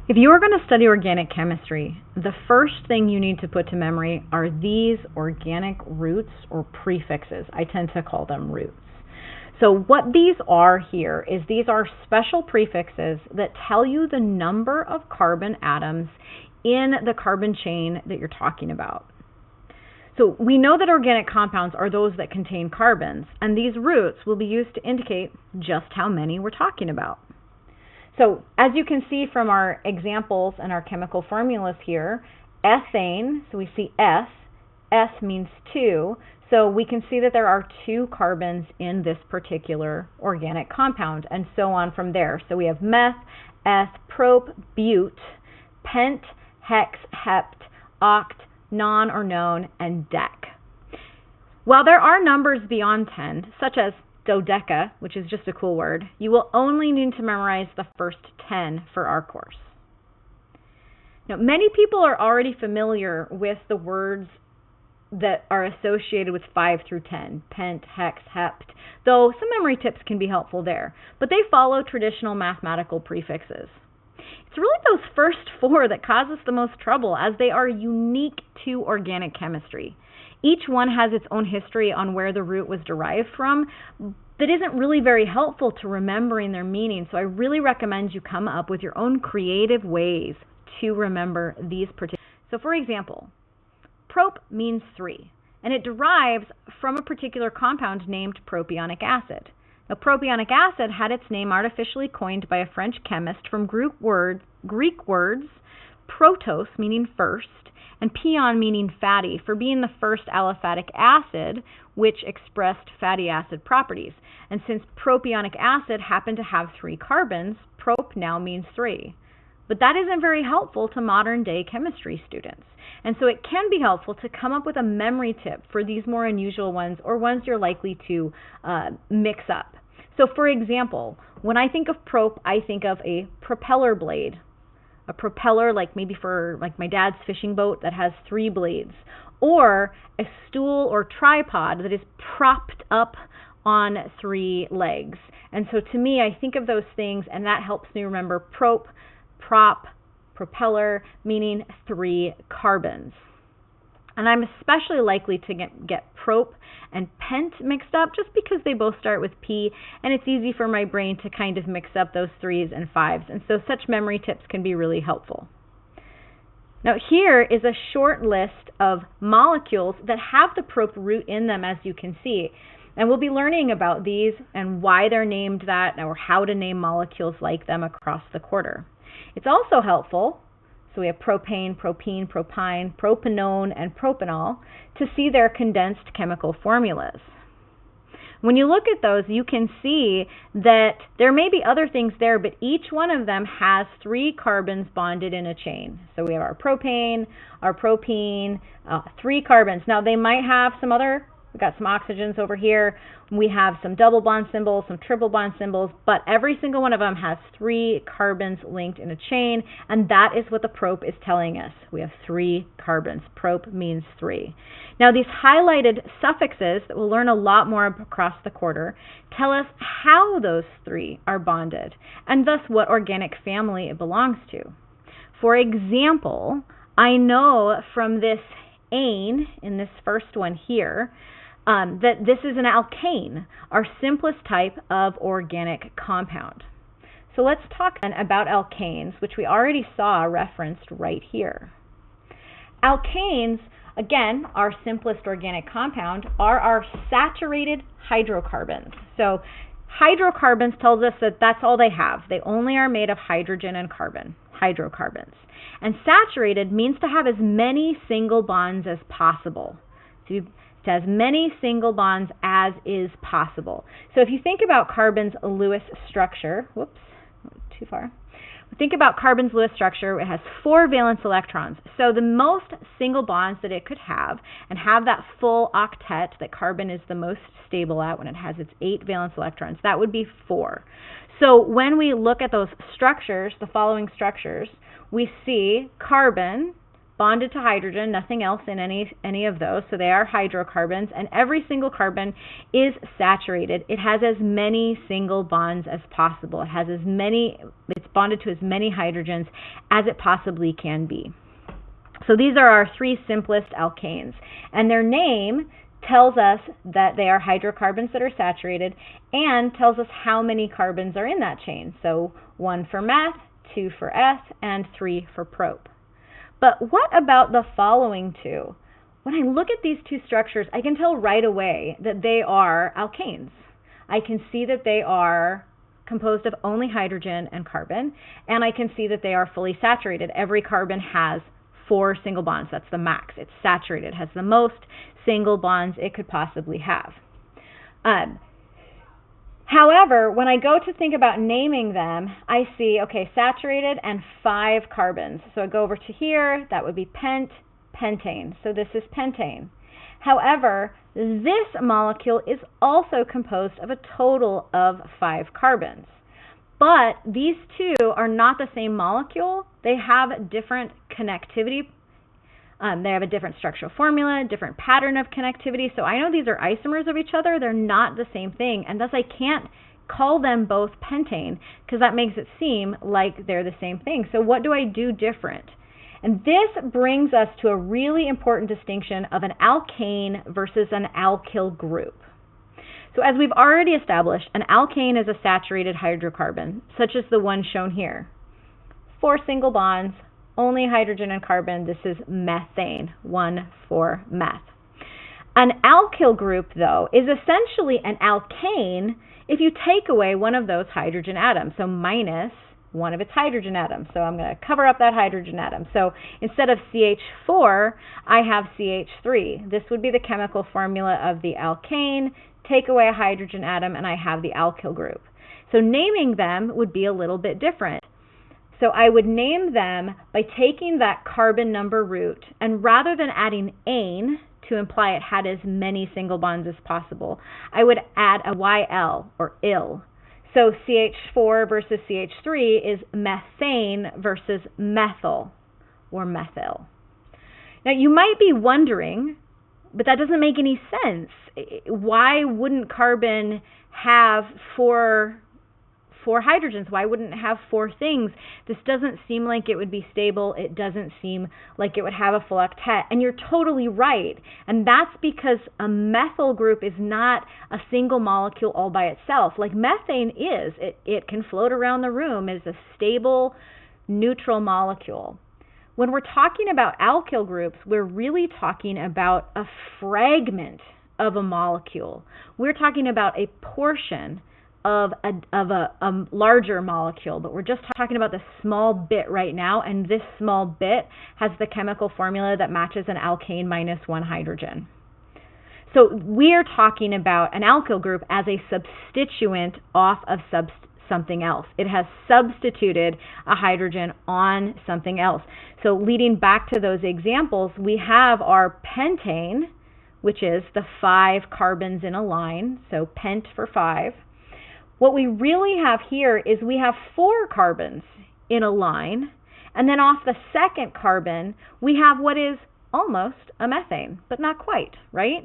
If you are going to study organic chemistry, the first thing you need to put to memory are these organic roots or prefixes. I tend to call them roots. So what these are here is these are special prefixes that tell you the number of carbon atoms in the carbon chain that you're talking about. So we know that organic compounds are those that contain carbons, and these roots will be used to indicate just how many we're talking about. So as you can see from our examples and our chemical formulas here, ethane, so we see S, S means 2, so we can see that there are 2 carbons in this particular organic compound, and so on from there. So we have meth, eth, prop, bute, pent, hex, hept, oct, non or known, and dec. While there are numbers beyond 10, such as dodeca, which is just a cool word, you will only need to memorize the first 10 for our course. Now, many people are already familiar with the words that are associated with 5 through 10, pent, hex, hept, though some memory tips can be helpful there, but they follow traditional mathematical prefixes. It's really those first 4 that cause us the most trouble, as they are unique to organic chemistry. Each one has its own history on where the root was derived from that isn't really very helpful to remembering their meaning, so I really recommend you come up with your own creative ways to remember these particular. So for example, prop means 3, and it derives from a particular compound named propionic acid. Now, propionic acid had its name artificially coined by a French chemist from Greek words protos, meaning first, and pion, meaning fatty, for being the first aliphatic acid which expressed fatty acid properties. And since propionic acid happened to have 3 carbons, prop now means 3. But that isn't very helpful to modern day chemistry students. And so it can be helpful to come up with a memory tip for these more unusual ones, or ones you're likely to mix up. So for example, when I think of prop, I think of a propeller blade. A propeller, like maybe for like my dad's fishing boat, that has 3 blades, or a stool or tripod that is propped up on 3 legs. And so to me, I think of those things, and that helps me remember prop, prop, propeller, meaning 3 carbons. And I'm especially likely to get prop and pent mixed up just because they both start with P, and it's easy for my brain to kind of mix up those 3s and 5s, and so such memory tips can be really helpful. Now here is a short list of molecules that have the prop root in them, as you can see, and we'll be learning about these and why they're named that, or how to name molecules like them across the quarter. It's also helpful, so we have propane, propene, propine, propanone, and propanol, to see their condensed chemical formulas. When you look at those, you can see that there may be other things there, but each one of them has 3 carbons bonded in a chain. So we have our propane, our propene, 3 carbons. Now they might have some other, we've got some oxygens over here. We have some double bond symbols, some triple bond symbols, but every single one of them has 3 carbons linked in a chain, and that is what the prop is telling us. We have 3 carbons. Prop means 3. Now these highlighted suffixes that we'll learn a lot more across the quarter tell us how those 3 are bonded, and thus what organic family it belongs to. For example, I know from this ane in this first one here, that this is an alkane, our simplest type of organic compound. So let's talk then about alkanes, which we already saw referenced right here. Alkanes, again, our simplest organic compound, are our saturated hydrocarbons. So hydrocarbons tells us that that's all they have. They only are made of hydrogen and carbon, hydrocarbons. And saturated means to have as many single bonds as possible. So to as many single bonds as is possible. So if you think about carbon's Lewis structure, whoops, too far. Think about carbon's Lewis structure. It has 4 valence electrons. So the most single bonds that it could have, and have that full octet that carbon is the most stable at when it has its 8 valence electrons, that would be 4. So when we look at those structures, the following structures, we see carbon bonded to hydrogen, nothing else in any of those, so they are hydrocarbons, and every single carbon is saturated. It has as many single bonds as possible. It's bonded to as many hydrogens as it possibly can be. So these are our three simplest alkanes, and their name tells us that they are hydrocarbons that are saturated and tells us how many carbons are in that chain. So 1 for meth, 2 for eth, and 3 for prop. But what about the following two? When I look at these two structures, I can tell right away that they are alkanes. I can see that they are composed of only hydrogen and carbon, and I can see that they are fully saturated. Every carbon has 4 single bonds. That's the max. It's saturated, has the most single bonds it could possibly have. However, when I go to think about naming them, I see, okay, saturated and 5 carbons. So I go over to here, that would be pentane. So this is pentane. However, this molecule is also composed of a total of 5 carbons. But these two are not the same molecule. They have different connectivity. They have a different structural formula, different pattern of connectivity. So I know these are isomers of each other. They're not the same thing, and thus I can't call them both pentane because that makes it seem like they're the same thing. So what do I do different? And this brings us to a really important distinction of an alkane versus an alkyl group. So as we've already established, an alkane is a saturated hydrocarbon, such as the one shown here. 4 single bonds, only hydrogen and carbon. This is methane, 1 for meth. An alkyl group, though, is essentially an alkane if you take away one of those hydrogen atoms, so minus one of its hydrogen atoms. So I'm going to cover up that hydrogen atom. So instead of CH4, I have CH3. This would be the chemical formula of the alkane. Take away a hydrogen atom, and I have the alkyl group. So naming them would be a little bit different. So I would name them by taking that carbon number root, and rather than adding ane to imply it had as many single bonds as possible, I would add a YL or il. So CH4 versus CH3 is methane versus methyl or methyl. Now you might be wondering, but that doesn't make any sense. Why wouldn't carbon have four hydrogens? Why wouldn't it have 4 things? This doesn't seem like it would be stable. It doesn't seem like it would have a full octet. And you're totally right. And that's because a methyl group is not a single molecule all by itself. Like methane is. It can float around the room as a stable, neutral molecule. When we're talking about alkyl groups, we're really talking about a fragment of a molecule. We're talking about a portion of a larger molecule, but we're just talking about this small bit right now, and this small bit has the chemical formula that matches an alkane minus 1 hydrogen. So we're talking about an alkyl group as a substituent off of something else. It has substituted a hydrogen on something else. So leading back to those examples, we have our pentane, which is the 5 carbons in a line, so pent for 5. What we really have here is we have 4 carbons in a line, and then off the second carbon, we have what is almost a methane, but not quite, right?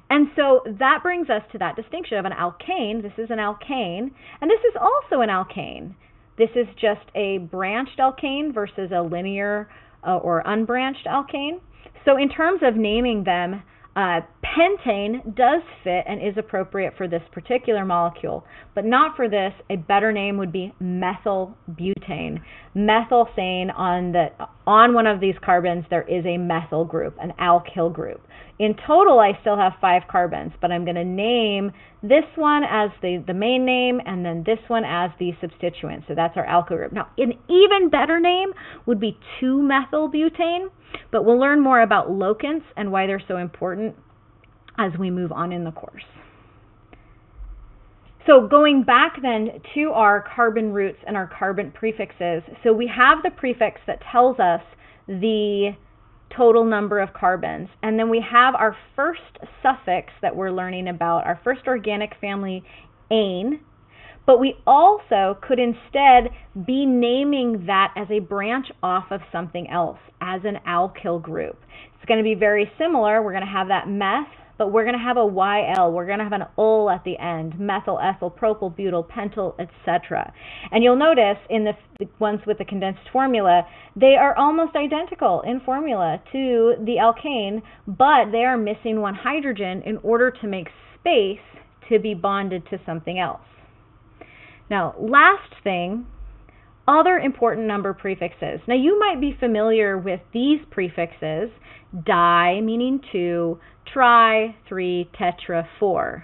And so that brings us to that distinction of an alkane. This is an alkane, and this is also an alkane. This is just a branched alkane versus a linear or unbranched alkane. So in terms of naming them, pentane does fit and is appropriate for this particular molecule, but not for this. A better name would be methyl butane. Methyl saying on one of these carbons there is a methyl group, an alkyl group. In total, I still have 5 carbons, but I'm going to name this one as the main name and then this one as the substituent. So that's our alkyl group. Now, an even better name would be 2-methylbutane, but we'll learn more about locants and why they're so important as we move on in the course. So going back then to our carbon roots and our carbon prefixes, so we have the prefix that tells us the total number of carbons, and then we have our first suffix that we're learning about, our first organic family, ane, But we also could instead be naming that as a branch off of something else, as an alkyl group. It's going to be very similar. We're going to have that meth, but we're going to have a YL. We're going to have an ol at the end, methyl, ethyl, propyl, butyl, pentyl, etc. And you'll notice in the ones with the condensed formula, they are almost identical in formula to the alkane, but they are missing one hydrogen in order to make space to be bonded to something else. Now, last thing, other important number prefixes. Now, you might be familiar with these prefixes: di, meaning 2, tri, 3, tetra, 4,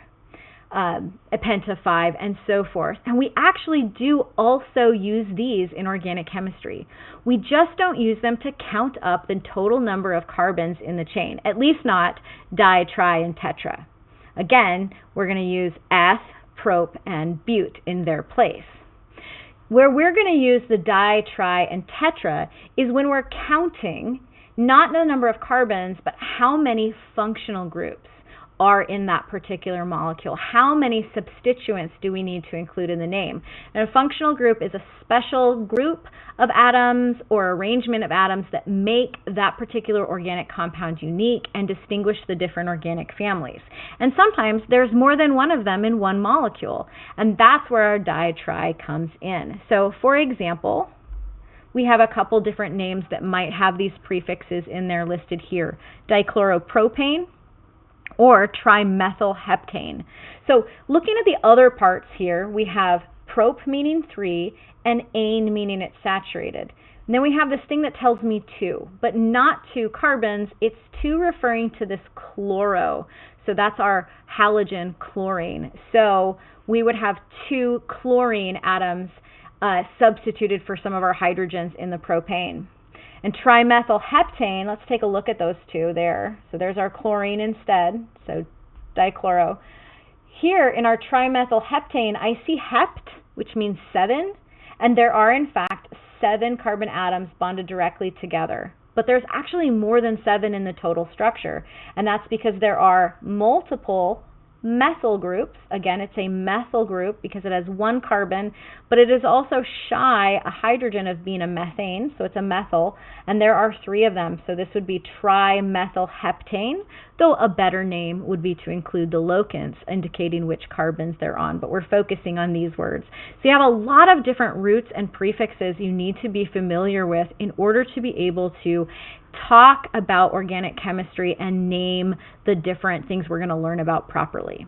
penta, 5, and so forth. And we actually do also use these in organic chemistry. We just don't use them to count up the total number of carbons in the chain, at least not di, tri, and tetra. Again, we're going to use eth, prop, and bute in their place. Where we're going to use the di, tri, and tetra is when we're counting not the number of carbons, but how many functional groups are in that particular molecule. How many substituents do we need to include in the name? And a functional group is a special group of atoms or arrangement of atoms that make that particular organic compound unique and distinguish the different organic families. And sometimes there's more than one of them in one molecule, and that's where our di-tri comes in. So for example, we have a couple different names that might have these prefixes in there listed here: dichloropropane or trimethylheptane. So looking at the other parts here, we have prop meaning 3 and ane meaning it's saturated. And then we have this thing that tells me 2, but not 2 carbons. It's 2 referring to this chloro. So that's our halogen chlorine. So we would have 2 chlorine atoms substituted for some of our hydrogens in the propane. And trimethylheptane, let's take a look at those two there. So there's our chlorine instead, so dichloro. Here in our trimethylheptane, I see hept, which means 7, and there are in fact 7 carbon atoms bonded directly together. But there's actually more than 7 in the total structure, and that's because there are multiple methyl groups. Again, it's a methyl group because it has 1 carbon, but it is also shy a hydrogen of being a methane, so it's a methyl, and there are 3 of them, so this would be trimethylheptane, though a better name would be to include the locants indicating which carbons they're on, but we're focusing on these words. So you have a lot of different roots and prefixes you need to be familiar with in order to be able to talk about organic chemistry and name the different things we're going to learn about properly.